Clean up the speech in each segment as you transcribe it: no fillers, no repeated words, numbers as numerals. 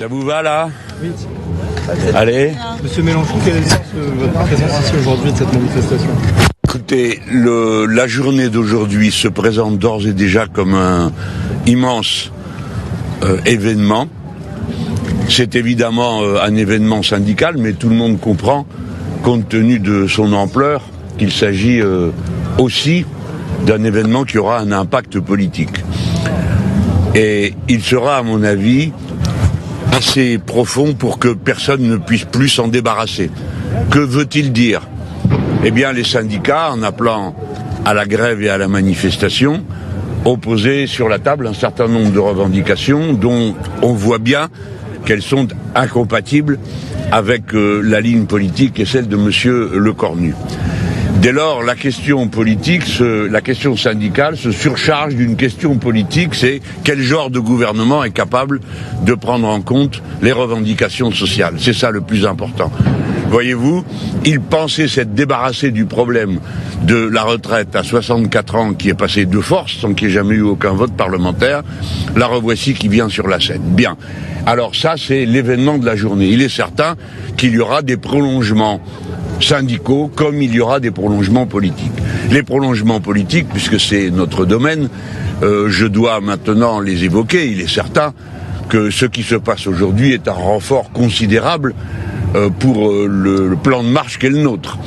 Ça vous va là? Oui. Allez. Monsieur Mélenchon, quelle est le sens de votre présence ici aujourd'hui de cette manifestation? Écoutez, la journée d'aujourd'hui se présente d'ores et déjà comme un immense événement. C'est évidemment un événement syndical, mais tout le monde comprend, compte tenu de son ampleur, qu'il s'agit aussi d'un événement qui aura un impact politique. Et il sera, à mon avis, assez profond pour que personne ne puisse plus s'en débarrasser. Que veut-il dire? Eh bien, les syndicats, en appelant à la grève et à la manifestation, ont posé sur la table un certain nombre de revendications dont on voit bien qu'elles sont incompatibles avec la ligne politique et celle de Monsieur Lecornu. Dès lors, la question politique, la question syndicale se surcharge d'une question politique, c'est quel genre de gouvernement est capable de prendre en compte les revendications sociales. C'est ça le plus important. Voyez-vous, ils pensaient s'être débarrassés du problème de la retraite à 64 ans qui est passé de force sans qu'il n'y ait jamais eu aucun vote parlementaire. La revoici qui vient sur la scène. Bien. Alors ça, c'est l'événement de la journée. Il est certain qu'il y aura des prolongements syndicaux comme il y aura des prolongements politiques. Les prolongements politiques, puisque c'est notre domaine, je dois maintenant les évoquer. Il est certain que ce qui se passe aujourd'hui est un renfort considérable pour le plan de marche qu'est le nôtre.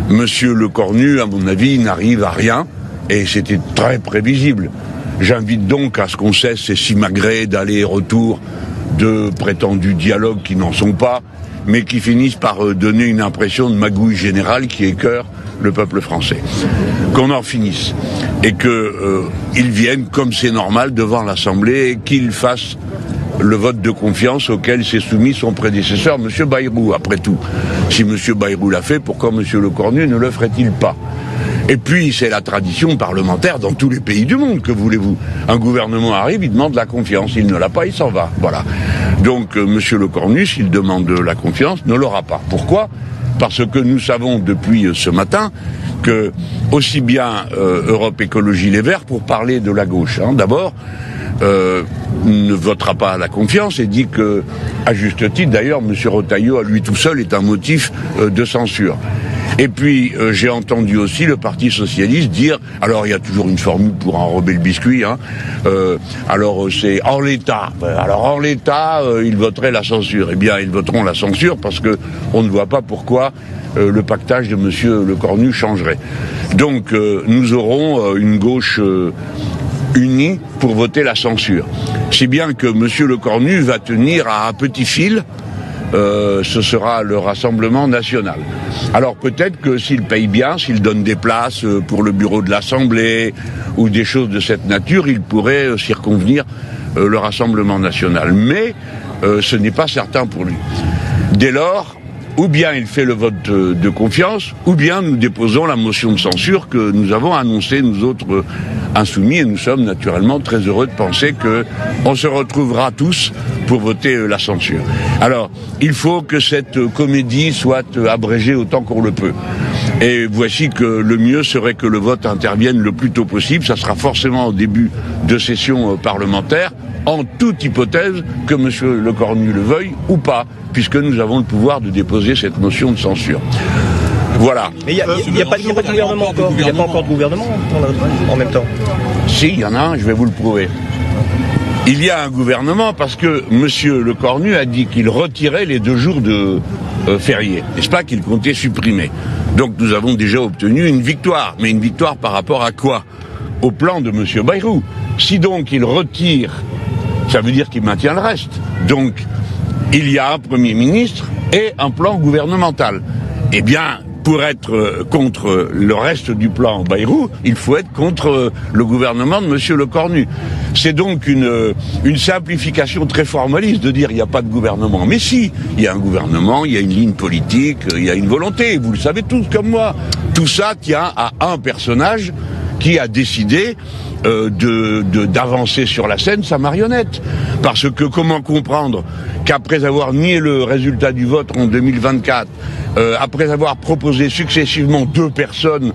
Monsieur Lecornu, à mon avis, n'arrive à rien, et c'était très prévisible. J'invite donc à ce qu'on cesse ces simagrées d'aller-retour de prétendus dialogues qui n'en sont pas, mais qui finissent par donner une impression de magouille générale qui écœure le peuple français. Qu'on en finisse. Et qu'ils viennent, comme c'est normal, devant l'Assemblée et qu'ils fassent le vote de confiance auquel s'est soumis son prédécesseur, M. Bayrou, après tout. Si M. Bayrou l'a fait, pourquoi M. Lecornu ne le ferait-il pas? Et puis, c'est la tradition parlementaire dans tous les pays du monde, que voulez-vous? Un gouvernement arrive, il demande la confiance. Il ne l'a pas, il s'en va. Voilà. Donc, M. Lecornu, s'il demande la confiance, ne l'aura pas. Pourquoi? Parce que nous savons depuis ce matin que, aussi bien Europe Écologie Les Verts, pour parler de la gauche, d'abord, ne votera pas la confiance et dit que, à juste titre, d'ailleurs, M. Retailleau, à lui tout seul, est un motif de censure. Et puis, j'ai entendu aussi le Parti Socialiste dire, alors il y a toujours une formule pour enrober le biscuit, alors c'est en l'état. Alors en l'état, ils voteraient la censure. Eh bien, ils voteront la censure parce que on ne voit pas pourquoi le pactage de M. Lecornu changerait. Donc, nous aurons une gauche unis pour voter la censure. Si bien que M. Lecornu va tenir à un petit fil, ce sera le Rassemblement national. Alors peut-être que s'il paye bien, s'il donne des places pour le bureau de l'Assemblée ou des choses de cette nature, il pourrait circonvenir le Rassemblement national. Mais ce n'est pas certain pour lui. Dès lors, ou bien il fait le vote de confiance, ou bien nous déposons la motion de censure que nous avons annoncée, nous autres insoumis, et nous sommes naturellement très heureux de penser qu'on se retrouvera tous pour voter la censure. Alors, il faut que cette comédie soit abrégée autant qu'on le peut. Et voici que le mieux serait que le vote intervienne le plus tôt possible. Ça sera forcément au début de session parlementaire, en toute hypothèse que M. Lecornu le veuille ou pas, puisque nous avons le pouvoir de déposer cette motion de censure. Voilà. Mais il n'y a pas de gouvernement encore. Il n'y a pas encore de gouvernement en même temps. Si, il y en a un, je vais vous le prouver. Il y a un gouvernement parce que M. Lecornu a dit qu'il retirait les 2 jours de férié. N'est-ce pas, qu'il comptait supprimer. Donc nous avons déjà obtenu une victoire. Mais une victoire par rapport à quoi? Au plan de M. Bayrou. Si donc il retire, ça veut dire qu'il maintient le reste. Donc il y a un Premier ministre et un plan gouvernemental. Eh bien, pour être contre le reste du plan Bayrou, il faut être contre le gouvernement de M. Lecornu. C'est donc une simplification très formaliste de dire il n'y a pas de gouvernement. Mais si, il y a un gouvernement, il y a une ligne politique, il y a une volonté, vous le savez tous comme moi. Tout ça tient à un personnage qui a décidé d'avancer sur la scène sa marionnette. Parce que comment comprendre qu'après avoir nié le résultat du vote en 2024, après avoir proposé successivement 2 personnes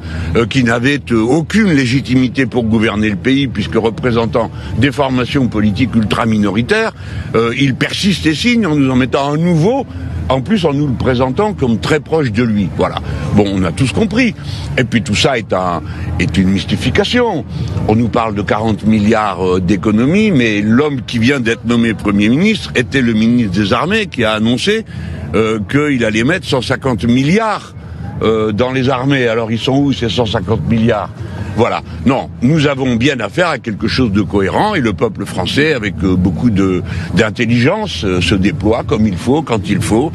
qui n'avaient aucune légitimité pour gouverner le pays, puisque représentant des formations politiques ultra-minoritaires, il persiste et signe en nous en mettant un nouveau, en plus en nous le présentant comme très proche de lui. Voilà. Bon, on a tous compris. Et puis tout ça est une mystification. On nous parle de 40 milliards d'économies, mais l'homme qui vient d'être nommé Premier ministre était le ministre des Armées qui a annoncé qu'il allait mettre 150 milliards dans les armées. Alors ils sont où ces 150 milliards ? Voilà. Non, nous avons bien affaire à quelque chose de cohérent et le peuple français, avec beaucoup d'intelligence, se déploie comme il faut, quand il faut,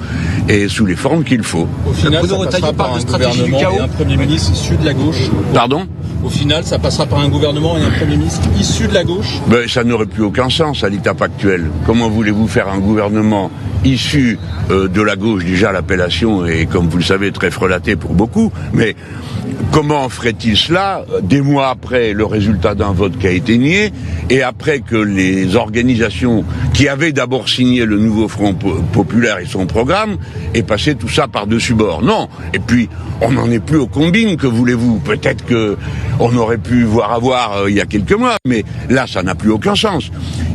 et sous les formes qu'il faut. Au final, ça passera par un gouvernement et un Premier ministre issu de la gauche. Pardon ? Au final, ça passera par un gouvernement et un Premier ministre issu de la gauche. Ben, ça n'aurait plus aucun sens à l'étape actuelle. Comment voulez-vous faire un gouvernement issu de la gauche? Déjà, l'appellation est, comme vous le savez, très frelatée pour beaucoup, mais comment ferait-il cela des mois après le résultat d'un vote qui a été nié et après que les organisations qui avaient d'abord signé le nouveau Front Populaire et son programme aient passé tout ça par-dessus bord? Non. Et puis, on n'en est plus aux combines, que voulez-vous? Peut-être que on aurait pu voir avoir il y a quelques mois, mais là, ça n'a plus aucun sens.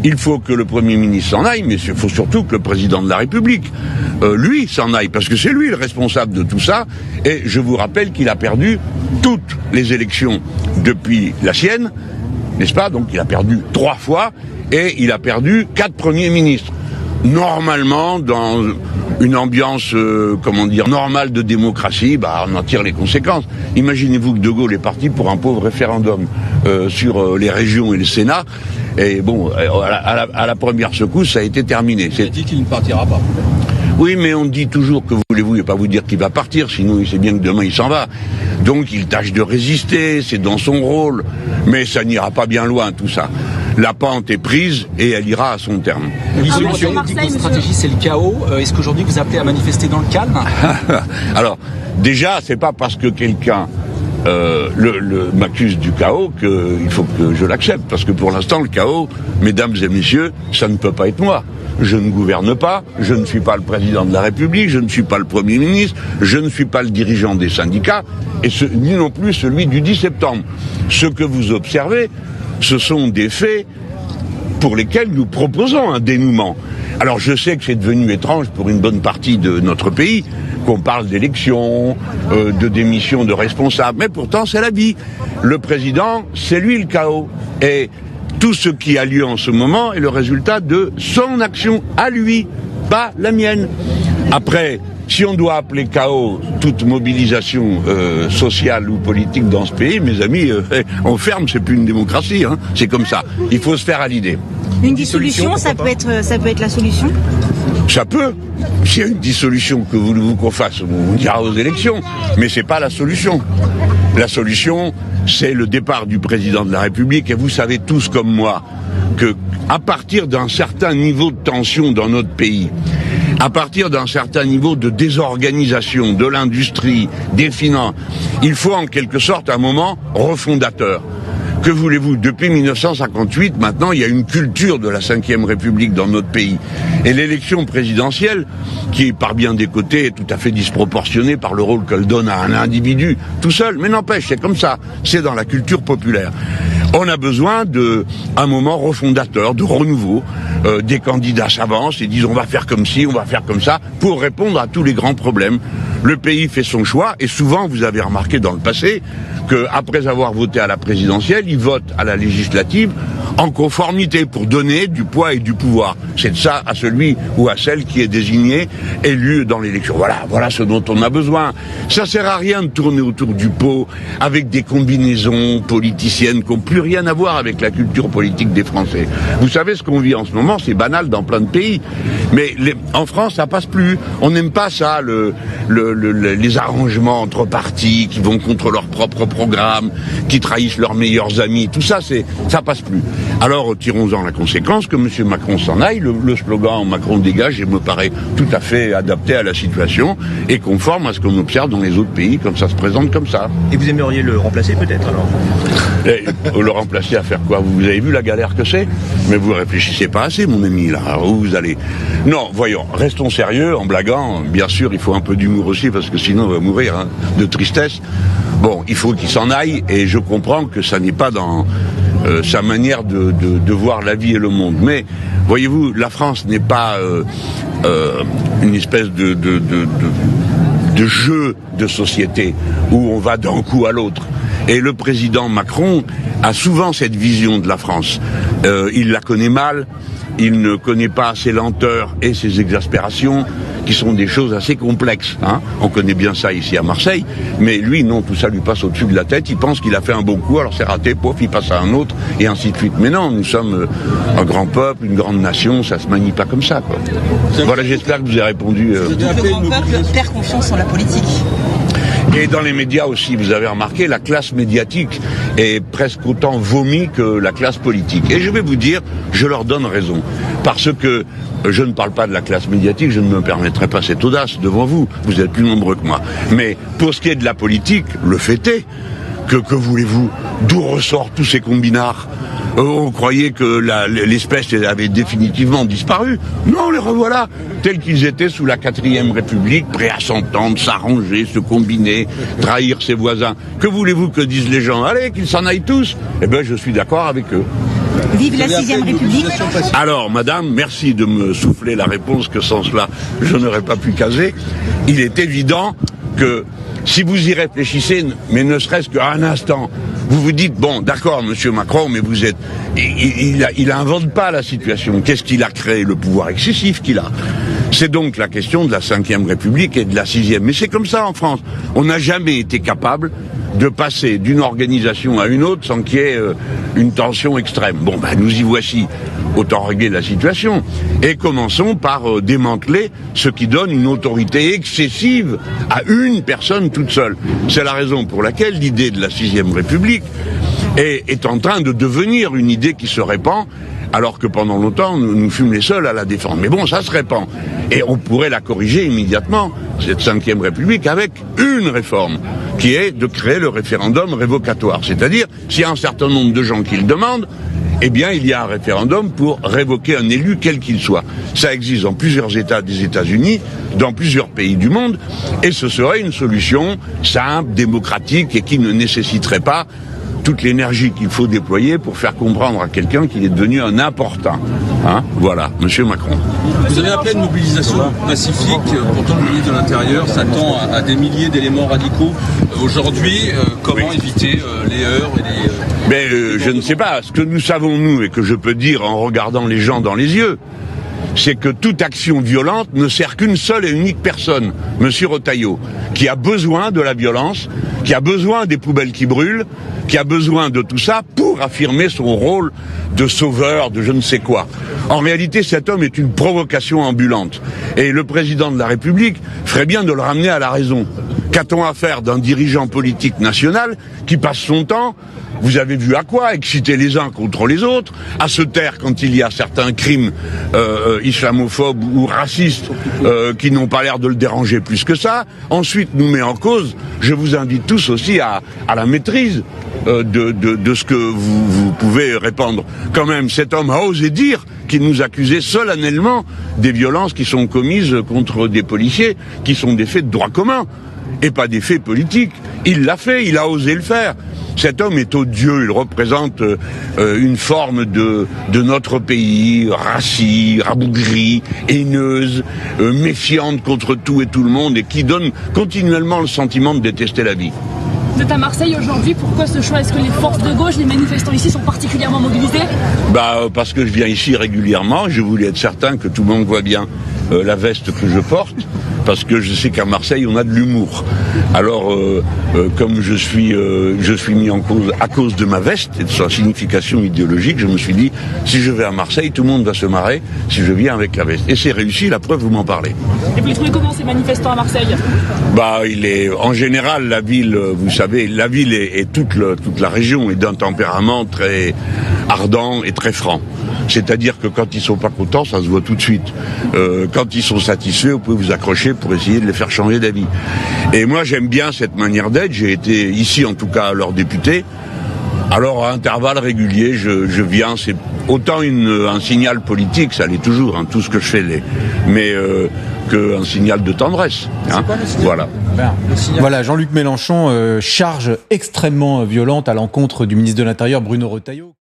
Il faut que le Premier ministre s'en aille, mais il faut surtout que le Président de la République, lui, s'en aille, parce que c'est lui le responsable de tout ça, et je vous rappelle qu'il a perdu toutes les élections depuis la sienne, n'est-ce pas? Donc il a perdu 3 fois, et il a perdu 4 premiers ministres. Normalement, dans une ambiance, normale de démocratie, on en tire les conséquences. Imaginez-vous que De Gaulle est parti pour un pauvre référendum sur les régions et le Sénat, et bon, à la première secousse, ça a été terminé. Il a dit qu'il ne partira pas. Oui, mais on dit toujours que voulez-vous, et pas vous dire qu'il va partir, sinon il sait bien que demain il s'en va. Donc il tâche de résister, c'est dans son rôle, mais ça n'ira pas bien loin tout ça. La pente est prise et elle ira à son terme. Monsieur dit que votre stratégie c'est le chaos. Est-ce qu'aujourd'hui vous appelez à manifester dans le calme? Alors, déjà, c'est pas parce que quelqu'un m'accuse du chaos qu'il faut que je l'accepte, parce que pour l'instant le chaos, mesdames et messieurs, ça ne peut pas être moi. Je ne gouverne pas, je ne suis pas le président de la République, je ne suis pas le Premier ministre, je ne suis pas le dirigeant des syndicats, et ni non plus celui du 10 septembre. Ce que vous observez, ce sont des faits pour lesquels nous proposons un dénouement. Alors je sais que c'est devenu étrange pour une bonne partie de notre pays, qu'on parle d'élections, de démission de responsables, mais pourtant c'est la vie. Le président, c'est lui le chaos. Et tout ce qui a lieu en ce moment est le résultat de son action à lui, pas la mienne. Après, si on doit appeler chaos toute mobilisation sociale ou politique dans ce pays, mes amis, on ferme, c'est plus une démocratie, hein, c'est comme ça. Il faut se faire à l'idée. Une dissolution, ça peut être la solution? Ça peut. S'il y a une dissolution, que voulez-vous qu'on fasse? On ira aux élections, mais c'est pas la solution. La solution, c'est le départ du président de la République, et vous savez tous comme moi que à partir d'un certain niveau de tension dans notre pays, à partir d'un certain niveau de désorganisation de l'industrie, des finances, il faut en quelque sorte un moment refondateur. Que voulez-vous? Depuis 1958, maintenant, il y a une culture de la Ve République dans notre pays. Et l'élection présidentielle, qui par bien des côtés est tout à fait disproportionnée par le rôle qu'elle donne à un individu tout seul, mais n'empêche, c'est comme ça, c'est dans la culture populaire. On a besoin d'un moment refondateur, de renouveau. Des candidats s'avancent et disent on va faire comme ci, on va faire comme ça, pour répondre à tous les grands problèmes. Le pays fait son choix, et souvent, vous avez remarqué dans le passé, qu'après avoir voté à la présidentielle, ils votent à la législative en conformité pour donner du poids et du pouvoir. C'est de ça à celui ou à celle qui est désigné, élu dans l'élection. Voilà ce dont on a besoin. Ça sert à rien de tourner autour du pot avec des combinaisons politiciennes qui n'ont plus rien à voir avec la culture politique des Français. Vous savez ce qu'on vit en ce moment, c'est banal dans plein de pays. Mais en France, ça passe plus. On n'aime pas ça, les arrangements entre partis qui vont contre leur propre programme, qui trahissent leurs meilleurs amis. Tout ça, ça passe plus. Alors, tirons-en la conséquence que M. Macron s'en aille. Le slogan Macron dégage me paraît tout à fait adapté à la situation et conforme à ce qu'on observe dans les autres pays quand ça se présente comme ça. Et vous aimeriez le remplacer peut-être alors? Le remplacer à faire quoi? Vous avez vu la galère que c'est? Mais vous réfléchissez pas assez, mon ami, là. Où vous allez? Non, voyons, restons sérieux en blaguant. Bien sûr, il faut un peu d'humour aussi parce que sinon on va mourir de tristesse. Bon, il faut qu'il s'en aille et je comprends que ça n'est pas dans sa manière de voir la vie et le monde. Mais voyez-vous, la France n'est pas une espèce de jeu de société où on va d'un coup à l'autre. Et le président Macron a souvent cette vision de la France. Il la connaît mal, il ne connaît pas ses lenteurs et ses exaspérations, qui sont des choses assez complexes. On connaît bien ça ici à Marseille, mais lui, non, tout ça lui passe au-dessus de la tête. Il pense qu'il a fait un bon coup, alors c'est raté, pouf, il passe à un autre, et ainsi de suite. Mais non, nous sommes un grand peuple, une grande nation, ça se manie pas comme ça, quoi. Voilà, j'espère que je vous ai répondu. Le grand peuple perd confiance en la politique. Et dans les médias aussi, vous avez remarqué, la classe médiatique est presque autant vomie que la classe politique. Et je vais vous dire, je leur donne raison. Parce que je ne parle pas de la classe médiatique, je ne me permettrai pas cette audace devant vous. Vous êtes plus nombreux que moi. Mais pour ce qui est de la politique, le fait est que voulez-vous? D'où ressortent tous ces combinards? On croyait que l'espèce avait définitivement disparu. Non, les revoilà, tels qu'ils étaient sous la 4e République, prêts à s'entendre, s'arranger, se combiner, trahir ses voisins. Que voulez-vous que disent les gens? Allez, qu'ils s'en aillent tous. Eh bien, je suis d'accord avec eux. Vive la 6e République. Alors, madame, merci de me souffler la réponse que sans cela, je n'aurais pas pu caser. Il est évident que si vous y réfléchissez, mais ne serait-ce qu'un instant, vous vous dites, bon, d'accord, monsieur Macron, mais vous êtes... Il invente pas la situation. Qu'est-ce qu'il a créé? Le pouvoir excessif qu'il a. C'est donc la question de la 5e République et de la 6e. Mais c'est comme ça en France. On n'a jamais été capable de passer d'une organisation à une autre sans qu'il y ait une tension extrême. Bon, ben nous y voici. Autant régler la situation. Et commençons par démanteler ce qui donne une autorité excessive à une personne toute seule. C'est la raison pour laquelle l'idée de la 6e République est en train de devenir une idée qui se répand, alors que pendant longtemps, nous fûmes les seuls à la défendre. Mais bon, ça se répand. Et on pourrait la corriger immédiatement, cette 5e République, avec une réforme, qui est de créer le référendum révocatoire. C'est-à-dire, s'il y a un certain nombre de gens qui le demandent, eh bien, il y a un référendum pour révoquer un élu, quel qu'il soit. Ça existe dans plusieurs États des États-Unis, dans plusieurs pays du monde, et ce serait une solution simple, démocratique, et qui ne nécessiterait pas toute l'énergie qu'il faut déployer pour faire comprendre à quelqu'un qu'il est devenu un important. Voilà, monsieur Macron. Vous avez appelé une mobilisation pacifique, pourtant le ministre de l'Intérieur s'attend à des milliers d'éléments radicaux. Aujourd'hui, comment éviter les heurts et les... Mais je ne sais pas. Ce que nous savons, nous, et que je peux dire en regardant les gens dans les yeux, c'est que toute action violente ne sert qu'une seule et unique personne, monsieur Retailleau, qui a besoin de la violence, qui a besoin des poubelles qui brûlent, qui a besoin de tout ça pour affirmer son rôle de sauveur, de je ne sais quoi. En réalité, cet homme est une provocation ambulante. Et le président de la République ferait bien de le ramener à la raison. Qu'a-t-on à faire d'un dirigeant politique national qui passe son temps, vous avez vu à quoi, exciter les uns contre les autres, à se taire quand il y a certains crimes islamophobes ou racistes qui n'ont pas l'air de le déranger plus que ça, ensuite nous met en cause. Je vous invite tous aussi à la maîtrise de ce que vous pouvez répandre. Quand même, cet homme a osé dire qu'il nous accusait solennellement des violences qui sont commises contre des policiers, qui sont des faits de droit commun, et pas des faits politiques. Il l'a fait, il a osé le faire. Cet homme est odieux, il représente une forme de notre pays, raciste, rabougrie, haineuse, méfiante contre tout et tout le monde, et qui donne continuellement le sentiment de détester la vie. Vous êtes à Marseille aujourd'hui, pourquoi ce choix? Est-ce que les forces de gauche, les manifestants ici sont particulièrement mobilisés? Parce que je viens ici régulièrement, je voulais être certain que tout le monde voit bien la veste que je porte, parce que je sais qu'à Marseille, on a de l'humour. Alors, comme je suis mis en cause à cause de ma veste et de sa signification idéologique, je me suis dit, si je vais à Marseille, tout le monde va se marrer si je viens avec la veste. Et c'est réussi, la preuve, vous m'en parlez. Et vous les trouvez comment ces manifestants à Marseille? En général, la ville, vous savez, la ville et toute la région est d'un tempérament très ardent et très franc. C'est-à-dire que quand ils sont pas contents, ça se voit tout de suite. Quand ils sont satisfaits, vous pouvez vous accrocher pour essayer de les faire changer d'avis. Et moi, j'aime bien cette manière d'être. J'ai été ici, en tout cas, leur député. Alors, à intervalles réguliers, je viens. C'est autant un signal politique, ça l'est toujours, hein, tout ce que je fais l'est. Mais qu'un signal de tendresse. Hein. Voilà. Voilà, Jean-Luc Mélenchon, charge extrêmement violente à l'encontre du ministre de l'Intérieur, Bruno Retailleau.